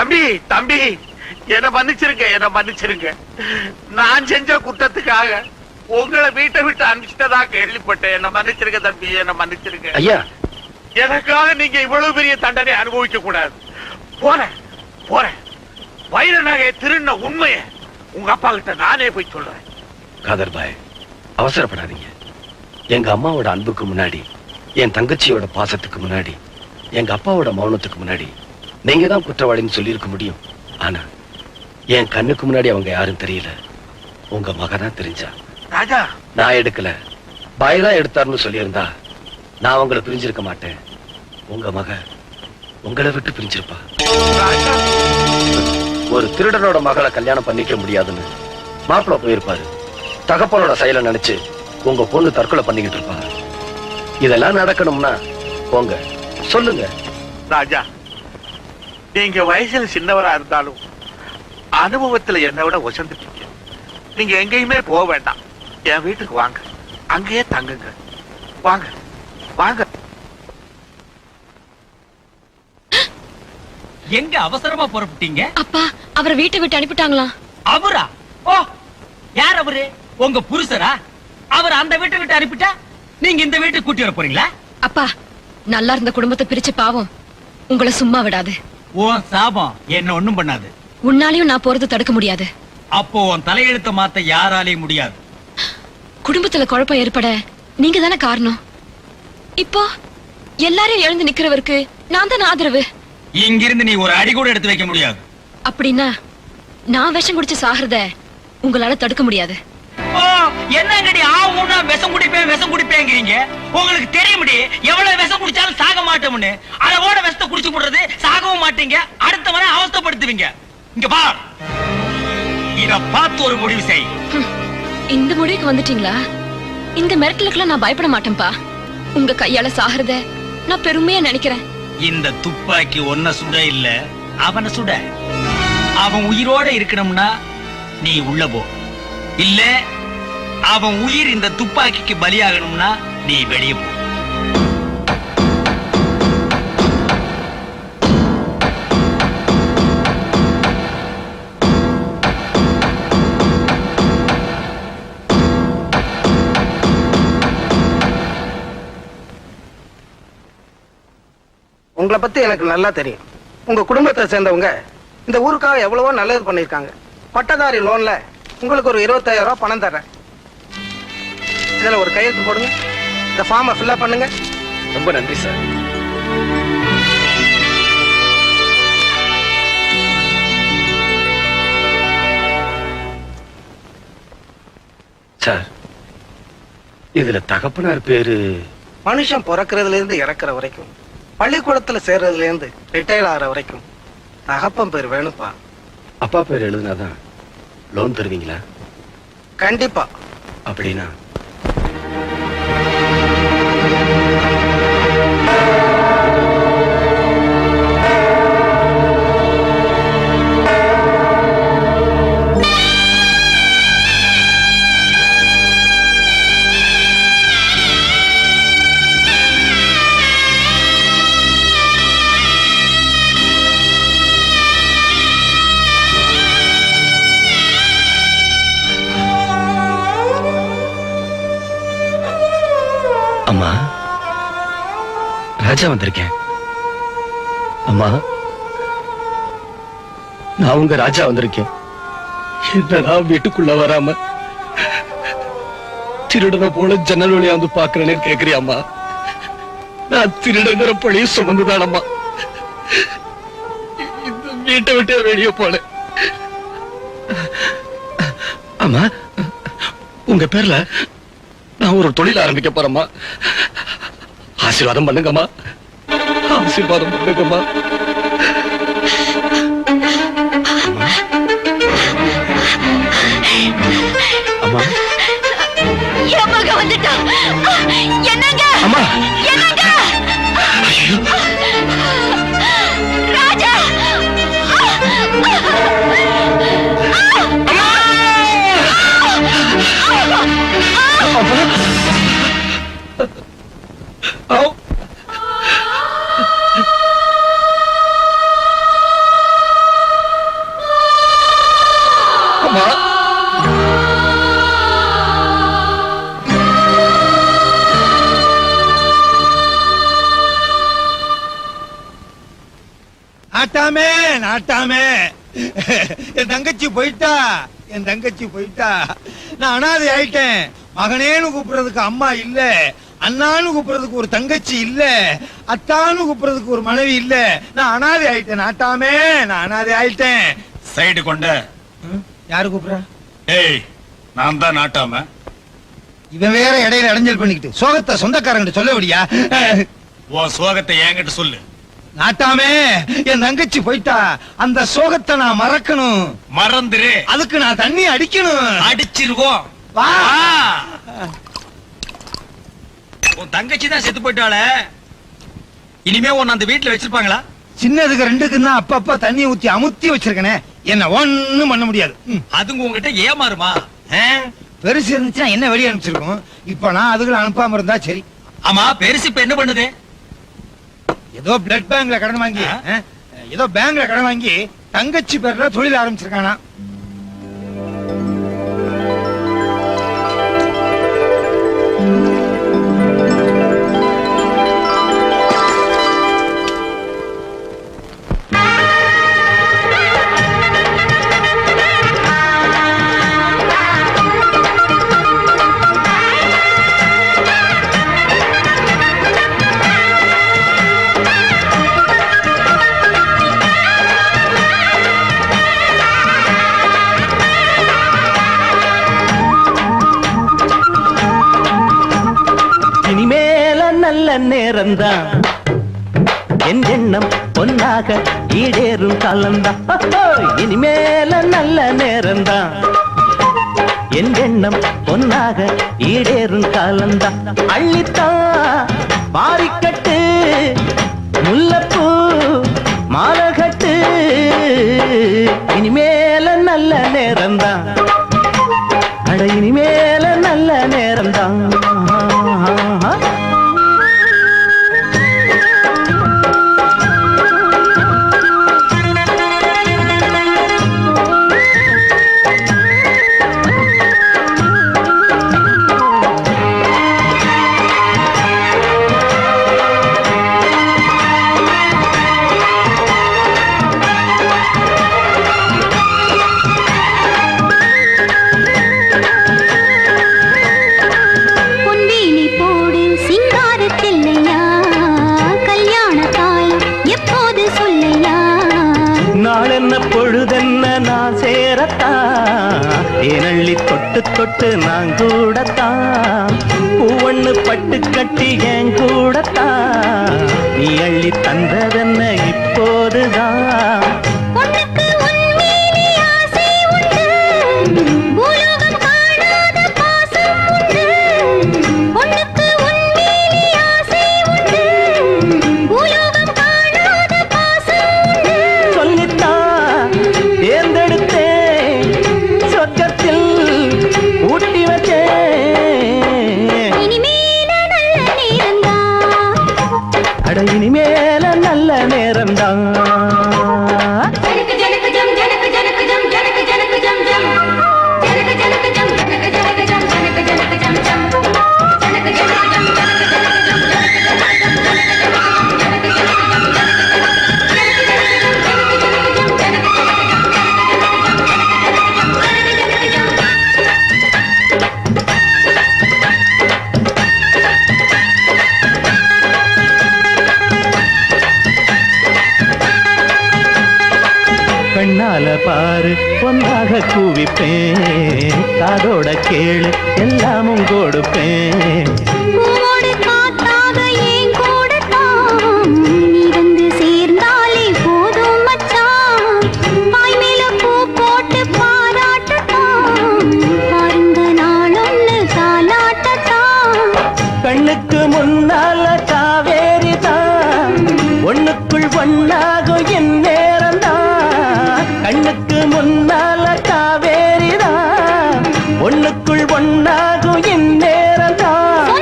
தம்பி தம்பி, என்ன மன்னிச்சிருங்க. நான் செஞ்ச குற்றத்துக்காக உங்களை வீட்டை விட்டு அனுப்பிச்சிட்டதா கேள்விப்பட்டேன். என்ன மன்னிச்சிருங்க தம்பி, என்ன மன்னிச்சிருங்க. ஐயா, எனக்காக நீங்க இவ்வளவு பெரிய தண்டனை அனுபவிக்க கூடாது. போறேன். வைர நகையை திருண்ண உண்மையை உங்க அப்பா கிட்ட நானே போய் சொல்றேன். காதர் பாய், அவசரப்படாதீங்க. எங்க அம்மாவோட அன்புக்கு முன்னாடி, என் தங்கச்சியோட பாசத்துக்கு முன்னாடி, எங்க அப்பாவோட மௌனத்துக்கு முன்னாடி நீங்க தான் குற்றவாளின்னு சொல்லியிருக்க முடியும். ஆனா என் கண்ணுக்கு முன்னாடி அவங்க யாரும் தெரியல. உங்க மக தான் தெரிஞ்சா. ராஜா, நான் எடுக்கல, பாய் தான் எடுத்தாருன்னு சொல்லியிருந்தா நான் உங்களை பிரிஞ்சிருக்க மாட்டேன். உங்க மக உங்களை விட்டு பிரிஞ்சிருப்பா. ஒரு திருடனோட மகளை கல்யாணம் பண்ணிக்க முடியாதுன்னு மாப்பிள்ள போயிருப்பாரு. தகப்பனோட செயலை நினைச்சு உங்க பொண்ணு தற்கொலை பண்ணிக்கிட்டு இருப்பா. இதெல்லாம் நடக்கணும்னா போங்க, சொல்லுங்க. ராஜா, நீங்க வயசுல சின்னவரா இருந்தாலும் அனுபவத்துல என்னை விட உசந்துட்டீங்க. நீங்க எங்கேயுமே போக வேண்டாம். என் வீட்டுக்கு வாங்க, அங்கேயே தங்குங்க. வாங்க. எங்க அவசரமா புறப்பட்டீங்க? அப்பா, அவரை வீட்டை விட்டு அனுப்பிட்டாங்களா? அவரா? ஓ, யார் அவரு? உங்க புருஷரா? அவர் அந்த வீட்டை விட்டு அனுப்பிட்டா நீங்க இந்த வீட்டுக்கு கூட்டி வர போறீங்களா? அப்பா, நல்லா இருந்த குடும்பத்தை பிரிச்ச பாவம் உங்களை சும்மா விடாது. ஓ சாபம் என்ன ஒண்ணும் பண்ணாது. உன்னாலையும் நான் போறது தடுக்க முடியாது. அப்போ உன் தலையெழுத்த மாத்த யாராலையும் முடியாது. குடும்பத்துல குழப்பம் ஏற்பட நீங்க தானே காரணம். இப்போ எல்லாரையும் எழுந்து நிக்கிறவருக்கு நான் தான் ஆதரவு. இங்கிருந்து நீ ஒரு அடி கூட எடுத்து வைக்க முடியாது. அப்படின்னா நான் விஷம் குடிச்சு சாகிறத உங்களால தடுக்க முடியாது. என்னங்கடி ஆவுனா விஷம் குடிப்பேங்கிறீங்க? உங்களுக்கு தெரியும்டி எவ்வளவு விஷம் குடிச்சாலும் சாக மாட்டோம்னு. அளவோட விஷத்தை குடிச்சு போடுறது, சாகவும் மாட்டீங்க, அடுத்தவரை அவஸ்தைப்படுத்துவீங்க. இங்க பார், இத பார்த்து ஒரு முடிவு செய். இந்த முடிவுக்கு வந்துட்டீங்களா? இந்த மிரட்டலுக்குலாம் நான் பயப்பட மாட்டேன்பா. உங்க கையால சாகிறத நான் பெருமையா நினைக்கிறேன். இந்த துப்பாக்கி ஒன்ன சுட இல்ல, அவனை சுட. அவன் உயிரோட இருக்கணும்னா நீ உள்ள போ. இல்ல அவன் உயிர் இந்த துப்பாக்கிக்கு பலியாகணும்னா நீ வெளியே போ. உங்களை பத்தி எனக்கு நல்லா தெரியும். உங்க குடும்பத்தை சேர்ந்தவங்க இந்த ஊருக்காக எவ்வளவோ நல்லது பண்ணிருக்காங்க. பட்டதாரி லோன்ல உங்களுக்கு ஒரு 25,000 ரூபாய் பணம் தர்றேன். இதுல ஒரு கையெழுத்து போடுங்க. இந்த ஃபார்மை ஃபில்அப் பண்ணுங்க. ரொம்ப நன்றி சார். சார், இதுல தகப்பனார் பேரு? மனுஷன் பிறக்கிறதுல இருந்து இறக்குற வரைக்கும், பள்ளிக்கூடத்துல சேர்றதுல இருந்து ரிட்டையர் ஆகிற வரைக்கும் தகப்பன் பேர் வேணுப்பா. அப்பா பேர் எழுதுனாதான் லோன் தருவீங்களா? கண்டிப்பா. அப்படின்னா அம்மா, ராஜா வந்திருக்கேன். அம்மா, நான் உங்க ராஜா வந்திருக்கேன். என்னடா வீட்டுக்குள்ள வராம திருடனை போல ஜன்னல் வழியா வந்து பாக்குறேன்னு கேக்குறியாம்மா? நான் திருடங்கிற பழியும் சுமந்துதானம்மா இந்த வீட்டை விட்டு வெளியே போல. அம்மா, உங்க பேர்ல நான் ஒரு தொழில் ஆரம்பிக்க போறேம்மா. ஆசீர்வாதம் பண்ணுங்கம்மா, ஆசீர்வாதம் பண்ணுங்கம்மா. அம்மா, என் மக வந்துட்டா. என்னங்க? அம்மா, என்னங்க? ஐயோ, ராஜா! நாட்டாமே நாட்டாமே, என் தங்கச்சி போயிட்டா, என் தங்கச்சி போயிட்டா. நான் அனாதை ஆயிட்டேன். மகனேன்னு கூப்பிடுறதுக்கு அம்மா இல்ல, அண்ணான்னு கூப்பிடுறதுக்கு ஒரு தங்கச்சி இல்ல, அத்தான்னு கூப்பிடுறதுக்கு ஒரு மனைவி இல்ல. நான் அனாதை ஆயிட்டேன் நாட்டாமே, நான் அனாதை ஆயிட்டேன். சைடு கொண்ட. யாரு கூப்பிடுறா? ஏய், நான் தான் நாட்டாம. இவன் வேற இடையில இடைஞ்சல் பண்ணிக்கிட்டு சோகத்தை சொந்தக்காரங்கிட்ட சொல்ல விடியா? உன் சோகத்தை என்கிட்ட சொல்லு. நாட்டாமே, என் தங்கச்சி போயிட்டா, அந்த சோகத்தை நான் மறக்கணும். மறந்துரு. அதுக்கு நான் தண்ணி அடிக்கணும். அடிச்சிருவோம். வா. உன் தங்கச்சி தான் செத்து போயிட்டாள, இனிமே உன்னை அந்த வீட்டுல வச்சிருப்பாங்களா? சின்னதுக்கு ரெண்டுக்கு தான் அப்பப்ப தண்ணி ஊத்தி அமுத்தி வச்சிருக்கனே, என்ன ஒண்ணும் பண்ண முடியாது. அதுங்க உங்ககிட்ட ஏமாறுமா? பெருசு இருந்துச்சுன்னா என்ன வெளியே அனுப்பிச்சிருக்கோம். இப்ப நான் அதுகளை அனுப்பாம இருந்தா சரி. ஆமா, பெருசு இப்ப என்ன பண்ணுது? ஏதோ பிளட் பேங்க்ல கடன் வாங்கி, ஏதோ பேங்க்ல கடன் வாங்கி தங்கச்சி பேர்ல தொழில் ஆரம்பிச்சிருக்கானா. நேரம்தான் என் எண்ணம் பொன்னாக ஈடேறும் காலம்தான். இனிமேல நல்ல நேரம்தான் என் எண்ணம் பொன்னாக ஈடேறும் காலம்தான். அள்ளித்தான் மாறிக்கட்டு முல்லப்பூ மாலகட்டு, இனிமேல நல்ல நேரம்தான். அட இனிமேல நல்ல நேரம்தான். ஏனள்ளி தொட்டு தொட்டு நான் கூடத்தான், பூவண்ணு பட்டு கட்டி என் கூடத்தான், நீ அள்ளி தந்ததென்ன இப்போதுதான். இனிமேல நல்ல நேரம்தான். கண்ணால பாரு பொன்னாக கூவிப்பேன், காதோட கேளு எல்லாமும் கொடுப்பேன். கண்ணுக்கு முன்னால காவேரி தான், ஒண்ணுக்குள் ஒன்னாகும் என் நேரம் தான். கண்ணுக்கு முன்னால காவேரிதான், ஒண்ணுக்குள் ஒன்னாகும் என் நேரம் தான்.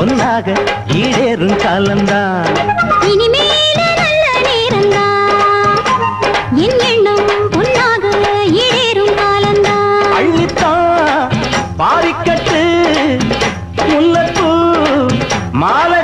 பொன்னாக ஈடேறும் காலந்தான். இனிமேல நல்ல நேரந்தான், என் எண்ணம் பொன்னாக ஈடேறும் காலந்தான். அள்ளித்தான் பாரிக்கட்டு முல்லப்பூ மாலை